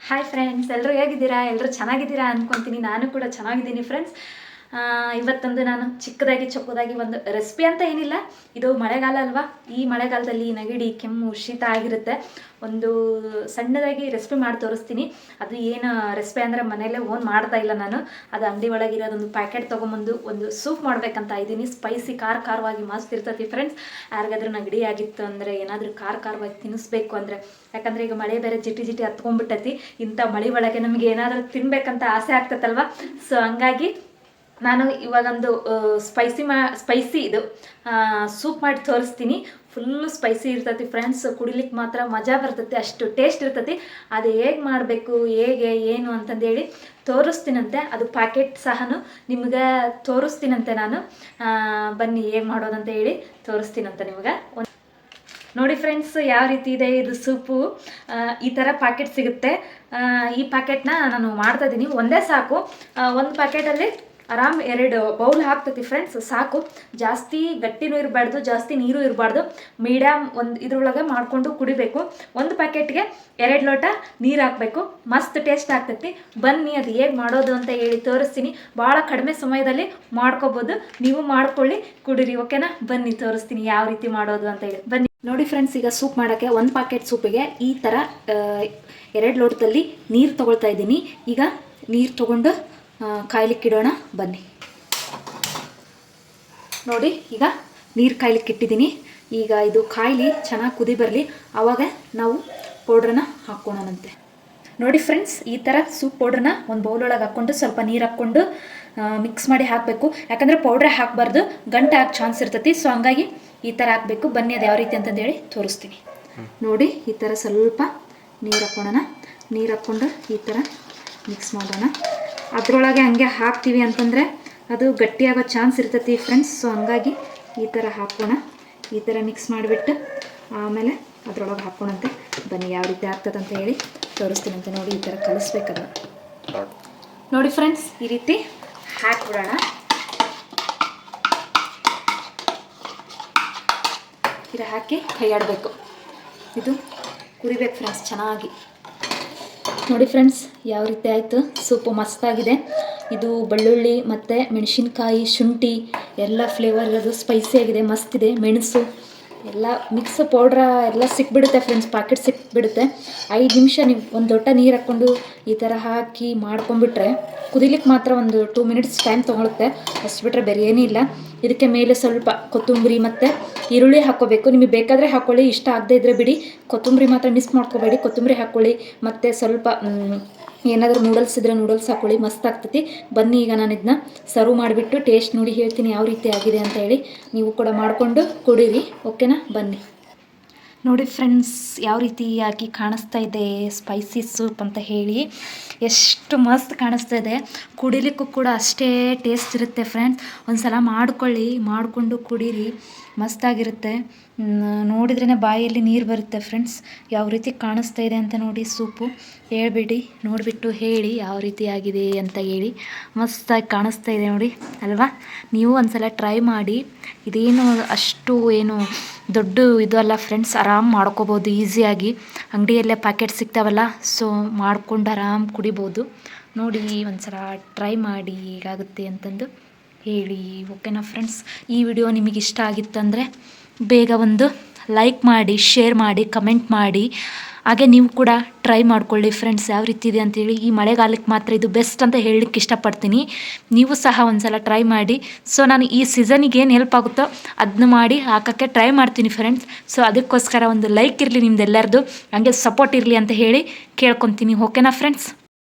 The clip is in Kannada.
ಹಾಯ್ ಫ್ರೆಂಡ್ಸ್, ಎಲ್ಲರೂ ಹೇಗಿದ್ದೀರಾ? ಎಲ್ಲರೂ ಚೆನ್ನಾಗಿದ್ದೀರಾ ಅಂದ್ಕೊತೀನಿ. ನಾನು ಕೂಡ ಚೆನ್ನಾಗಿದ್ದೀನಿ ಫ್ರೆಂಡ್ಸ್. ಇವತ್ತೊಂದು ನಾನು ಚಿಕ್ಕದಾಗಿ ಚೊಕ್ಕದಾಗಿ ಒಂದು ರೆಸಿಪಿ ಅಂತ ಏನಿಲ್ಲ, ಇದು ಮಳೆಗಾಲ ಅಲ್ವಾ. ಈ ಮಳೆಗಾಲದಲ್ಲಿ ನೆಗಡಿ, ಕೆಮ್ಮು, ಶೀತ ಆಗಿರುತ್ತೆ. ಒಂದು ಸಣ್ಣದಾಗಿ ರೆಸಿಪಿ ಮಾಡಿ ತೋರಿಸ್ತೀನಿ. ಅದು ಏನು ರೆಸಿಪಿ ಅಂದರೆ ಮನೆಯಲ್ಲೇ ಮಾಡ್ತಾ ಇಲ್ಲ ನಾನು, ಅದು ಅಂಗಡಿ ಒಳಗಿರೋದೊಂದು ಪ್ಯಾಕೆಟ್ ತೊಗೊಂಬಂದು ಒಂದು ಸೂಪ್ ಮಾಡ್ಬೇಕಂತ ಇದ್ದೀನಿ. ಸ್ಪೈಸಿ ಖಾರವಾಗಿ ಮಸ್ತ್ ಇರ್ತೈತಿ ಫ್ರೆಂಡ್ಸ್. ಯಾರಿಗಾದ್ರೂ ನೆಗಡಿ ಆಗಿತ್ತು ಅಂದರೆ, ಏನಾದರೂ ಖಾರವಾಗಿ ತಿನ್ನಿಸ್ಬೇಕು ಅಂದರೆ, ಯಾಕಂದರೆ ಈಗ ಮಳೆ ಬೇರೆ ಜಿಟಿ ಹತ್ಕೊಂಡ್ಬಿಟ್ಟೈತಿ. ಇಂಥ ಮಳೆ ಒಳಗೆ ನಮಗೆ ಏನಾದರೂ ತಿನ್ಬೇಕಂತ ಆಸೆ ಆಗ್ತೈತಲ್ವ. ಸೊ ಹಂಗಾಗಿ ನಾನು ಇವಾಗೊಂದು ಸ್ಪೈಸಿ ಇದು ಸೂಪ್ ಮಾಡಿ ತೋರಿಸ್ತೀನಿ. ಫುಲ್ಲು ಸ್ಪೈಸಿ ಇರ್ತೈತಿ ಫ್ರೆಂಡ್ಸ್. ಕುಡಿಲಿಕ್ಕೆ ಮಾತ್ರ ಮಜಾ ಬರ್ತೈತಿ, ಅಷ್ಟು ಟೇಸ್ಟ್ ಇರ್ತೈತಿ. ಅದು ಹೇಗೆ ಮಾಡಬೇಕು, ಹೇಗೆ ಏನು ಅಂತಂದೇಳಿ ತೋರಿಸ್ತೀನಂತೆ. ಅದು ಪ್ಯಾಕೆಟ್ ಸಹ ನಿಮ್ಗೆ ತೋರಿಸ್ತೀನಂತೆ ನಾನು. ಬನ್ನಿ ಹೇಗೆ ಮಾಡೋದಂತ ಹೇಳಿ ತೋರಿಸ್ತೀನಂತೆ ನಿಮ್ಗೆ. ನೋಡಿ ಫ್ರೆಂಡ್ಸ್, ಯಾವ ರೀತಿ ಇದೆ ಇದು ಸೂಪು. ಈ ಥರ ಪ್ಯಾಕೆಟ್ ಸಿಗುತ್ತೆ. ಈ ಪ್ಯಾಕೆಟ್ನ ನಾನು ಮಾಡ್ತಾ ಇದ್ದೀನಿ. ಒಂದೇ ಸಾಕು. ಒಂದು ಪ್ಯಾಕೆಟಲ್ಲಿ ಆರಾಮ್ 2 ಬೌಲ್ ಹಾಕ್ತೈತಿ ಫ್ರೆಂಡ್ಸ್, ಸಾಕು. ಜಾಸ್ತಿ ಗಟ್ಟಿನೂ ಇರಬಾರ್ದು, ಜಾಸ್ತಿ ನೀರು ಇರಬಾರ್ದು. ಮೀಡಿಯಮ್ ಒಂದು ಇದ್ರೊಳಗೆ ಮಾಡಿಕೊಂಡು ಕುಡಿಬೇಕು. ಒಂದು ಪ್ಯಾಕೆಟ್ಗೆ 2 ಲೋಟ ನೀರು ಹಾಕಬೇಕು. ಮಸ್ತ್ ಟೇಸ್ಟ್ ಆಗ್ತೈತಿ. ಬನ್ನಿ ಅದು ಹೇಗೆ ಮಾಡೋದು ಅಂತ ಹೇಳಿ ತೋರಿಸ್ತೀನಿ. ಭಾಳ ಕಡಿಮೆ ಸಮಯದಲ್ಲಿ ಮಾಡ್ಕೋಬೋದು. ನೀವು ಮಾಡ್ಕೊಳ್ಳಿ, ಕುಡೀರಿ, ಓಕೆನಾ? ಬನ್ನಿ ತೋರಿಸ್ತೀನಿ ಯಾವ ರೀತಿ ಮಾಡೋದು ಅಂತ ಹೇಳಿ. ಬನ್ನಿ ನೋಡಿ ಫ್ರೆಂಡ್ಸ್, ಈಗ ಸೂಪ್ ಮಾಡೋಕ್ಕೆ ಒಂದು ಪ್ಯಾಕೆಟ್ ಸೂಪಿಗೆ ಈ ಥರ 2 ಲೋಟದಲ್ಲಿ ನೀರು ತೊಗೊಳ್ತಾ ಇದ್ದೀನಿ. ಈಗ ನೀರು ತೊಗೊಂಡು ಕಾಯ್ಲಿಕ್ಕಿಡೋಣ. ಬನ್ನಿ ನೋಡಿ, ಈಗ ನೀರು ಕಾಯ್ಲಿಕ್ಕೆ ಇಟ್ಟಿದ್ದೀನಿ. ಈಗ ಇದು ಕಾಯ್ಲಿ ಚೆನ್ನಾಗಿ ಕುದಿ ಬರಲಿ, ಆವಾಗ ನಾವು ಪೌಡ್ರನ್ನ ಹಾಕ್ಕೊಳ್ಳೋಣಂತೆ. ನೋಡಿ ಫ್ರೆಂಡ್ಸ್, ಈ ಥರ ಸೂಪ್ ಪೌಡ್ರನ್ನ ಒಂದು ಬೌಲೊಳಗೆ ಹಾಕ್ಕೊಂಡು ಸ್ವಲ್ಪ ನೀರು ಹಾಕ್ಕೊಂಡು ಮಿಕ್ಸ್ ಮಾಡಿ ಹಾಕಬೇಕು. ಯಾಕಂದರೆ ಪೌಡ್ರೇ ಹಾಕಬಾರ್ದು, ಗಂಟೆ ಹಾಕಿ ಚಾನ್ಸ್ ಇರ್ತೈತಿ. ಸೊ ಹಂಗಾಗಿ ಈ ಥರ ಹಾಕಬೇಕು. ಬನ್ನಿ ಅದು ಯಾವ ರೀತಿ ಅಂತಂದೇಳಿ ತೋರಿಸ್ತೀನಿ. ನೋಡಿ, ಈ ಥರ ಸ್ವಲ್ಪ ನೀರು ಹಾಕ್ಕೊಳ್ಳೋಣ. ನೀರು ಹಾಕ್ಕೊಂಡು ಈ ಥರ ಮಿಕ್ಸ್ ಮಾಡೋಣ. ಅದರೊಳಗೆ ಹಂಗೆ ಹಾಕ್ತೀವಿ ಅಂತಂದರೆ ಅದು ಗಟ್ಟಿಯಾಗೋ ಚಾನ್ಸ್ ಇರ್ತೈತಿ ಫ್ರೆಂಡ್ಸ್. ಸೊ ಹಂಗಾಗಿ ಈ ಥರ ಹಾಕೋಣ. ಈ ಥರ ಮಿಕ್ಸ್ ಮಾಡಿಬಿಟ್ಟು ಆಮೇಲೆ ಅದರೊಳಗೆ ಹಾಕೋಣಂತೆ. ಬನ್ನಿ ಯಾವ ರೀತಿ ಆಗ್ತದೆ ಅಂತ ಹೇಳಿ ತೋರಿಸ್ತೀನಂತೆ. ನೋಡಿ, ಈ ಥರ ಕಲಿಸ್ಬೇಕದ. ನೋಡಿ ಫ್ರೆಂಡ್ಸ್, ಈ ರೀತಿ ಹಾಕ್ಬಿಡೋಣ. ಈ ಥರ ಹಾಕಿ ಕೈ ಆಡಬೇಕು. ಇದು ಕುರಿಬೇಕು ಫ್ರೆಂಡ್ಸ್ ಚೆನ್ನಾಗಿ. ನೋಡಿ ಫ್ರೆಂಡ್ಸ್, ಯಾವ ರೀತಿ ಆಯಿತು. ಸೂಪು ಮಸ್ತಾಗಿದೆ. ಇದು ಬೆಳ್ಳುಳ್ಳಿ ಮತ್ತು ಮೆಣಸಿನ್ಕಾಯಿ, ಶುಂಠಿ ಎಲ್ಲ ಫ್ಲೇವರ್ ಇರೋದು, ಸ್ಪೈಸಿಯಾಗಿದೆ, ಮಸ್ತಿದೆ. ಮೆಣಸು ಎಲ್ಲ ಮಿಕ್ಸ್ ಪೌಡ್ರ ಎಲ್ಲ ಸಿಕ್ಬಿಡುತ್ತೆ ಫ್ರೆಂಡ್ಸ್, ಪ್ಯಾಕೆಟ್ ಸಿಕ್ಬಿಡುತ್ತೆ. 5 ನಿಮಿಷ ನೀವು ಒಂದು ಲೋಟ ನೀರು ಹಾಕ್ಕೊಂಡು ಈ ಥರ ಹಾಕಿ ಮಾಡ್ಕೊಂಬಿಟ್ರೆ ಕುದಿಲಿಕ್ಕೆ ಮಾತ್ರ ಒಂದು 2 ಮಿನಿಟ್ಸ್ ಟೈಮ್ ತೊಗೊಳುತ್ತೆ. ಅಷ್ಟು ಬಿಟ್ಟರೆ ಬೇರೆ ಏನಿಲ್ಲ. ಇದಕ್ಕೆ ಮೇಲೆ ಸ್ವಲ್ಪ ಕೊತ್ತಂಬರಿ ಮತ್ತು ಈರುಳ್ಳಿ ಹಾಕ್ಕೋಬೇಕು. ನಿಮಗೆ ಬೇಕಾದರೆ ಹಾಕ್ಕೊಳ್ಳಿ, ಇಷ್ಟ ಆಗದೆ ಇದ್ದರೆ ಬಿಡಿ. ಕೊತ್ತಂಬರಿ ಮಾತ್ರ ಮಿಸ್ ಮಾಡ್ಕೋಬೇಡಿ, ಕೊತ್ತಂಬರಿ ಹಾಕ್ಕೊಳ್ಳಿ. ಮತ್ತು ಸ್ವಲ್ಪ ಏನಾದರೂ ನೂಡಲ್ಸ್ ಇದ್ದರೆ ನೂಡಲ್ಸ್ ಹಾಕ್ಕೊಳ್ಳಿ, ಮಸ್ತ್ ಆಗ್ತೈತಿ. ಬನ್ನಿ ಈಗ ನಾನು ಇದನ್ನ ಸರ್ವ್ ಮಾಡಿಬಿಟ್ಟು ಟೇಸ್ಟ್ ನೋಡಿ ಹೇಳ್ತೀನಿ ಯಾವ ರೀತಿ ಆಗಿದೆ ಅಂತ ಹೇಳಿ. ನೀವು ಕೂಡ ಮಾಡಿಕೊಂಡು ಕುಡೀರಿ, ಓಕೆನಾ? ಬನ್ನಿ ನೋಡಿ ಫ್ರೆಂಡ್ಸ್, ಯಾವ ರೀತಿಯಾಗಿ ಕಾಣಿಸ್ತಾ ಇದೆ ಸ್ಪೈಸಿ ಸೂಪ್ ಅಂತ ಹೇಳಿ. ಎಷ್ಟು ಮಸ್ತ್ ಕಾಣಿಸ್ತಾ ಇದೆ. ಕುಡಿಲಿಕ್ಕೂ ಕೂಡ ಅಷ್ಟೇ ಟೇಸ್ಟ್ ಇರುತ್ತೆ ಫ್ರೆಂಡ್ಸ್. ಒಂದು ಸಲ ಮಾಡ್ಕೊಳ್ಳಿ, ಮಾಡಿಕೊಂಡು ಕುಡೀರಿ, ಮಸ್ತಾಗಿರುತ್ತೆ. ನೋಡಿದ್ರೇ ಬಾಯಲ್ಲಿ ನೀರು ಬರುತ್ತೆ ಫ್ರೆಂಡ್ಸ್. ಯಾವ ರೀತಿ ಕಾಣಿಸ್ತಾ ಇದೆ ಅಂತ ನೋಡಿ ಸೂಪು. ಹೇಳ್ಬಿಡಿ, ನೋಡಿಬಿಟ್ಟು ಹೇಳಿ ಯಾವ ರೀತಿ ಆಗಿದೆ ಅಂತ ಹೇಳಿ. ಮಸ್ತಾಗಿ ಕಾಣಿಸ್ತಾ ಇದೆ ನೋಡಿ ಅಲ್ವಾ? ನೀವು ಒಂದು ಸಲ ಟ್ರೈ ಮಾಡಿ. ಇದೇನು ಅಷ್ಟು ಏನು ದೊಡ್ಡ ಇದು ಅಲ್ಲ ಫ್ರೆಂಡ್ಸ್, ಆರಾಮ್ ಮಾಡ್ಕೋಬೋದು ಈಸಿಯಾಗಿ. ಅಂಗಡಿಯಲ್ಲೇ ಪ್ಯಾಕೆಟ್ ಸಿಗ್ತಾವಲ್ಲ, ಸೊ ಮಾಡ್ಕೊಂಡು ಆರಾಮ್ ಕುಡಿಬೋದು. ನೋಡಿ ಒಂದು ಸಲ ಟ್ರೈ ಮಾಡಿ ಹೇಗಾಗುತ್ತೆ ಅಂತಂದು ಹೇಳಿ, ಓಕೆನಾ ಫ್ರೆಂಡ್ಸ್? ಈ ವಿಡಿಯೋ ನಿಮಗೆ ಇಷ್ಟ ಆಗಿತ್ತಂದರೆ ಬೇಗ ಒಂದು ಲೈಕ್ ಮಾಡಿ, ಶೇರ್ ಮಾಡಿ, ಕಮೆಂಟ್ ಮಾಡಿ. ಹಾಗೆ ನೀವು ಕೂಡ ಟ್ರೈ ಮಾಡ್ಕೊಳ್ಳಿ ಫ್ರೆಂಡ್ಸ್ ಯಾವ ರೀತಿ ಇದೆ ಅಂತೇಳಿ. ಈ ಮಳೆಗಾಲಕ್ಕೆ ಮಾತ್ರ ಇದು ಬೆಸ್ಟ್ ಅಂತ ಹೇಳಲಿಕ್ಕೆ ಇಷ್ಟಪಡ್ತೀನಿ. ನೀವು ಸಹ ಒಂದು ಸಲ ಟ್ರೈ ಮಾಡಿ. ಸೊ ನಾನು ಈ ಸೀಸನಿಗೆ ಏನು ಹೆಲ್ಪ್ ಆಗುತ್ತೋ ಅದನ್ನ ಮಾಡಿ ಹಾಕೋಕ್ಕೆ ಟ್ರೈ ಮಾಡ್ತೀನಿ ಫ್ರೆಂಡ್ಸ್. ಸೊ ಅದಕ್ಕೋಸ್ಕರ ಒಂದು ಲೈಕ್ ಇರಲಿ ನಿಮ್ದೆಲ್ಲರದು, ಹಂಗೆ ಸಪೋರ್ಟ್ ಇರಲಿ ಅಂತ ಹೇಳಿ ಕೇಳ್ಕೊತೀನಿ, ಓಕೆನಾ ಫ್ರೆಂಡ್ಸ್?